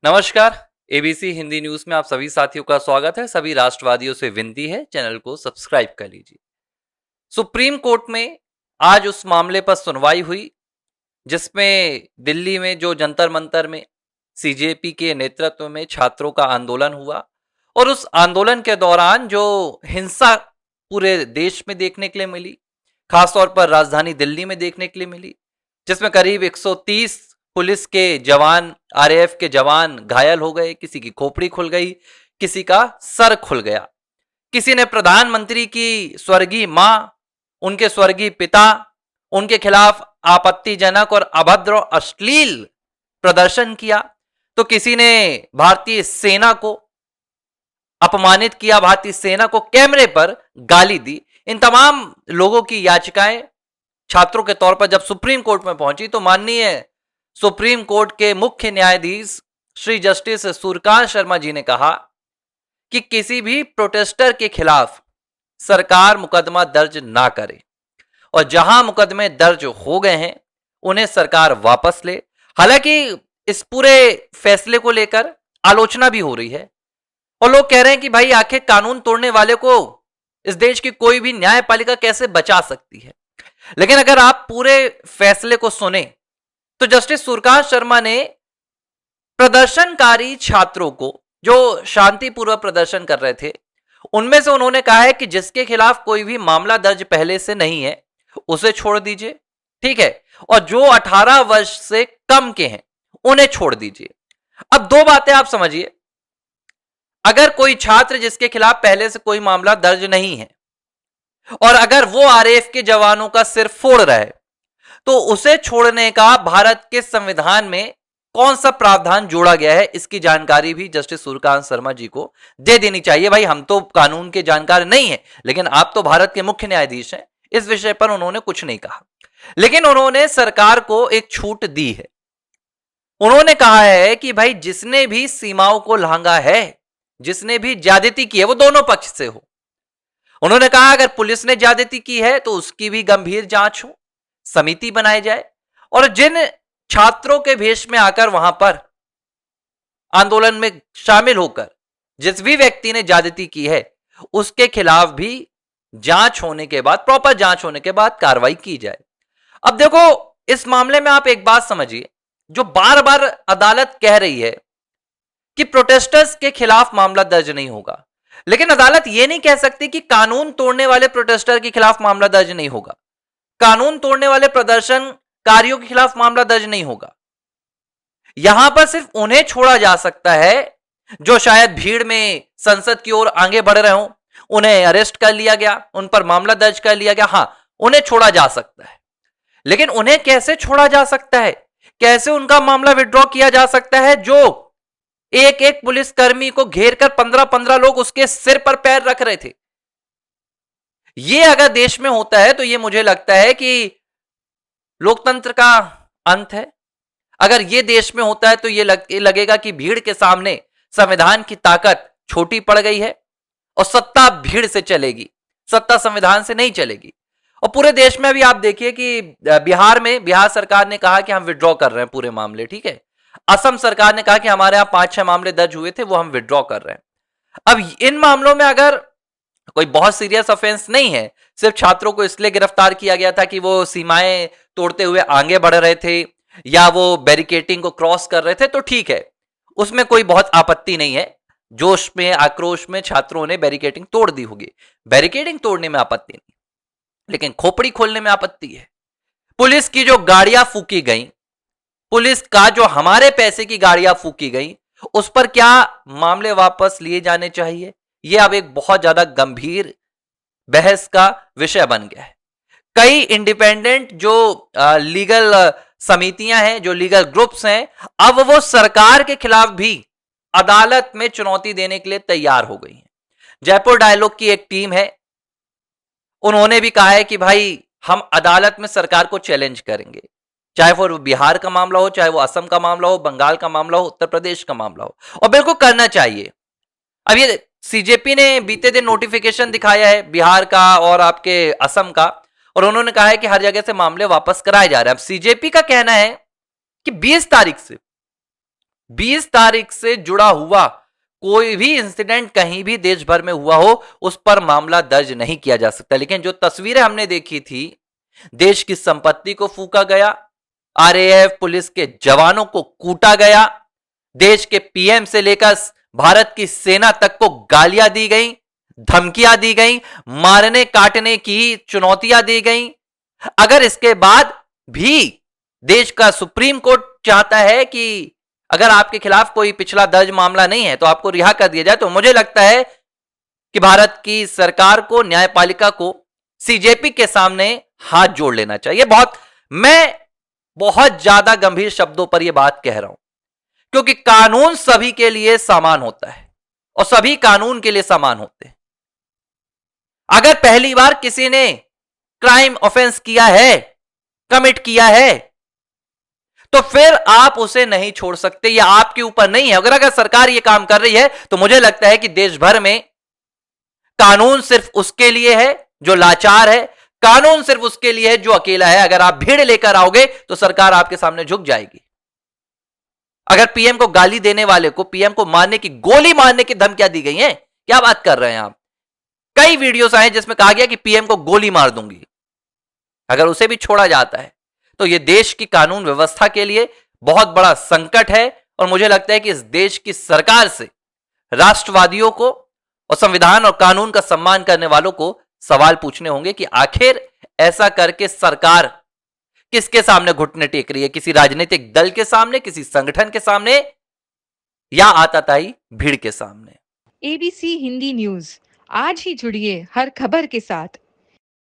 नमस्कार। ABC Hindi news में आप सभी साथियों का स्वागत है। सभी राष्ट्रवादियों से विनती है चैनल को सब्सक्राइब कर लीजिए। सुप्रीम कोर्ट में आज उस मामले पर सुनवाई हुई जिसमें दिल्ली में जो जंतर मंतर में सीजेपी के नेतृत्व में छात्रों का आंदोलन हुआ और उस आंदोलन के दौरान जो हिंसा पूरे देश में देखने के लिए मिली, खासतौर पर राजधानी दिल्ली में देखने के लिए मिली, जिसमें करीब 130 पुलिस के जवान, आरएएफ के जवान घायल हो गए, किसी की खोपड़ी खुल गई, किसी का सर खुल गया, किसी ने प्रधानमंत्री की स्वर्गीय मां, उनके स्वर्गीय पिता, उनके खिलाफ आपत्तिजनक और अभद्र और अश्लील प्रदर्शन किया, तो किसी ने भारतीय सेना को अपमानित किया, भारतीय सेना को कैमरे पर गाली दी। इन तमाम लोगों की याचिकाएं छात्रों के तौर पर जब सुप्रीम कोर्ट में पहुंची तो माननीय सुप्रीम कोर्ट के मुख्य न्यायाधीश श्री जस्टिस सूर्यकांत शर्मा जी ने कहा कि किसी भी प्रोटेस्टर के खिलाफ सरकार मुकदमा दर्ज ना करे और जहां मुकदमे दर्ज हो गए हैं उन्हें सरकार वापस ले। हालांकि इस पूरे फैसले को लेकर आलोचना भी हो रही है और लोग कह रहे हैं कि भाई आखिर कानून तोड़ने वाले को इस देश की कोई भी न्यायपालिका कैसे बचा सकती है। लेकिन अगर आप पूरे फैसले को सुने तो जस्टिस सूर्यकांत शर्मा ने प्रदर्शनकारी छात्रों को जो शांतिपूर्वक प्रदर्शन कर रहे थे उनमें से उन्होंने कहा है कि जिसके खिलाफ कोई भी मामला दर्ज पहले से नहीं है उसे छोड़ दीजिए, ठीक है, और जो 18 वर्ष से कम के हैं उन्हें छोड़ दीजिए। अब दो बातें आप समझिए, अगर कोई छात्र जिसके खिलाफ पहले से कोई मामला दर्ज नहीं है और अगर वो आरएएफ के जवानों का सिर फोड़ रहा है तो उसे छोड़ने का भारत के संविधान में कौन सा प्रावधान जोड़ा गया है, इसकी जानकारी भी जस्टिस सूर्यकांत शर्मा जी को दे देनी चाहिए। भाई हम तो कानून के जानकार नहीं है, लेकिन आप तो भारत के मुख्य न्यायाधीश हैं। इस विषय पर उन्होंने कुछ नहीं कहा, लेकिन उन्होंने सरकार को एक छूट दी है। उन्होंने कहा है कि भाई जिसने भी सीमाओं को लांघा है, जिसने भी ज्यादती की है, वो दोनों पक्ष से हो। उन्होंने कहा अगर पुलिस ने ज्यादती की है तो उसकी भी गंभीर जांच हो, समिति बनाई जाए और जिन छात्रों के भेष में आकर वहां पर आंदोलन में शामिल होकर जिस भी व्यक्ति ने ज्यादती की है उसके खिलाफ भी जांच होने के बाद, प्रॉपर जांच होने के बाद कार्रवाई की जाए। अब देखो इस मामले में आप एक बात समझिए, जो बार बार अदालत कह रही है कि प्रोटेस्टर्स के खिलाफ मामला दर्ज नहीं होगा, लेकिन अदालत यह नहीं कह सकती कि कानून तोड़ने वाले प्रोटेस्टर के खिलाफ मामला दर्ज नहीं होगा, कानून तोड़ने वाले प्रदर्शनकारियों के खिलाफ मामला दर्ज नहीं होगा। यहां पर सिर्फ उन्हें छोड़ा जा सकता है जो शायद भीड़ में संसद की ओर आगे बढ़ रहे हो, उन्हें अरेस्ट कर लिया गया, उन पर मामला दर्ज कर लिया गया, हां उन्हें छोड़ा जा सकता है। लेकिन उन्हें कैसे छोड़ा जा सकता है, कैसे उनका मामला विड्रॉ किया जा सकता है जो एक एक पुलिसकर्मी को घेर कर 15-15 लोग उसके सिर पर पैर रख रहे थे। यह अगर देश में होता है तो यह मुझे लगता है कि लोकतंत्र का अंत है। अगर यह देश में होता है तो यह लगेगा कि भीड़ के सामने संविधान की ताकत छोटी पड़ गई है और सत्ता भीड़ से चलेगी, सत्ता संविधान से नहीं चलेगी। और पूरे देश में अभी आप देखिए कि बिहार सरकार ने कहा कि हम विड्रॉ कर रहे हैं पूरे मामले, ठीक है। असम सरकार ने कहा कि हमारे यहां 5-6 मामले दर्ज हुए थे वो हम विड्रॉ कर रहे हैं। अब इन मामलों में अगर कोई बहुत सीरियस ऑफेंस नहीं है, सिर्फ छात्रों को इसलिए गिरफ्तार किया गया था कि वो सीमाएं तोड़ते हुए आगे बढ़ रहे थे या वो बैरिकेडिंग को क्रॉस कर रहे थे, तो ठीक है, उसमें कोई बहुत आपत्ति नहीं है। जोश में, आक्रोश में छात्रों ने बैरिकेडिंग तोड़ दी होगी, बैरिकेडिंग तोड़ने में आपत्ति नहीं, लेकिन खोपड़ी खोलने में आपत्ति है। पुलिस की जो गाड़ियां फूकी गई, पुलिस का जो हमारे पैसे की गाड़ियां फूकी गई, उस पर क्या मामले वापस लिए जाने चाहिए, यह अब एक बहुत ज्यादा गंभीर बहस का विषय बन गया है। कई इंडिपेंडेंट जो लीगल समितियां हैं, जो लीगल ग्रुप्स हैं, अब वो सरकार के खिलाफ भी अदालत में चुनौती देने के लिए तैयार हो गई हैं। जयपुर डायलॉग की एक टीम है, उन्होंने भी कहा है कि भाई हम अदालत में सरकार को चैलेंज करेंगे, चाहे वो बिहार का मामला हो, चाहे वो असम का मामला हो, बंगाल का मामला हो, उत्तर प्रदेश का मामला हो, और बिल्कुल करना चाहिए। अब ये सीजेपी ने बीते दिन नोटिफिकेशन दिखाया है बिहार का और आपके असम का, और उन्होंने कहा है कि हर जगह से मामले वापस कराए जा रहे हैं। अब सीजेपी का कहना है कि 20 तारीख से 20 तारीख से जुड़ा हुआ कोई भी इंसिडेंट कहीं भी देश भर में हुआ हो उस पर मामला दर्ज नहीं किया जा सकता। लेकिन जो तस्वीरें हमने देखी थी, देश की संपत्ति को फूका गया, आरएएफ पुलिस के जवानों को कूटा गया, देश के पीएम से लेकर भारत की सेना तक को गालियां दी गई, धमकियां दी गई, मारने काटने की चुनौतियां दी गई। अगर इसके बाद भी देश का सुप्रीम कोर्ट चाहता है कि अगर आपके खिलाफ कोई पिछला दर्ज मामला नहीं है तो आपको रिहा कर दिया जाए, तो मुझे लगता है कि भारत की सरकार को, न्यायपालिका को सीजेपी के सामने हाथ जोड़ लेना चाहिए। मैं बहुत ज्यादा गंभीर शब्दों पर यह बात कह रहा हूं, क्योंकि कानून सभी के लिए समान होता है और सभी कानून के लिए समान होते हैं। अगर पहली बार किसी ने क्राइम ऑफेंस किया है, कमिट किया है, तो फिर आप उसे नहीं छोड़ सकते, यह आपके ऊपर नहीं है। अगर सरकार यह काम कर रही है तो मुझे लगता है कि देश भर में कानून सिर्फ उसके लिए है जो लाचार है, कानून सिर्फ उसके लिए है जो अकेला है। अगर आप भीड़ लेकर आओगे तो सरकार आपके सामने झुक जाएगी। अगर पीएम को गाली देने वाले को, पीएम को मारने की, गोली मारने की धमकियां दी गई हैं, क्या बात कर रहे हैं आप? कई वीडियोस आए जिसमें कहा गया कि पीएम को गोली मार दूंगी। अगर उसे भी छोड़ा जाता है तो यह देश की कानून व्यवस्था के लिए बहुत बड़ा संकट है। और मुझे लगता है कि इस देश की सरकार से राष्ट्रवादियों को और संविधान और कानून का सम्मान करने वालों को सवाल पूछने होंगे कि आखिर ऐसा करके सरकार किसके सामने घुटने टेक रही है? किसी राजनीतिक दल के सामने, किसी संगठन के सामने, या आताताई भीड़ के सामने? एबीसी हिंदी न्यूज, आज ही जुड़िए हर खबर के साथ।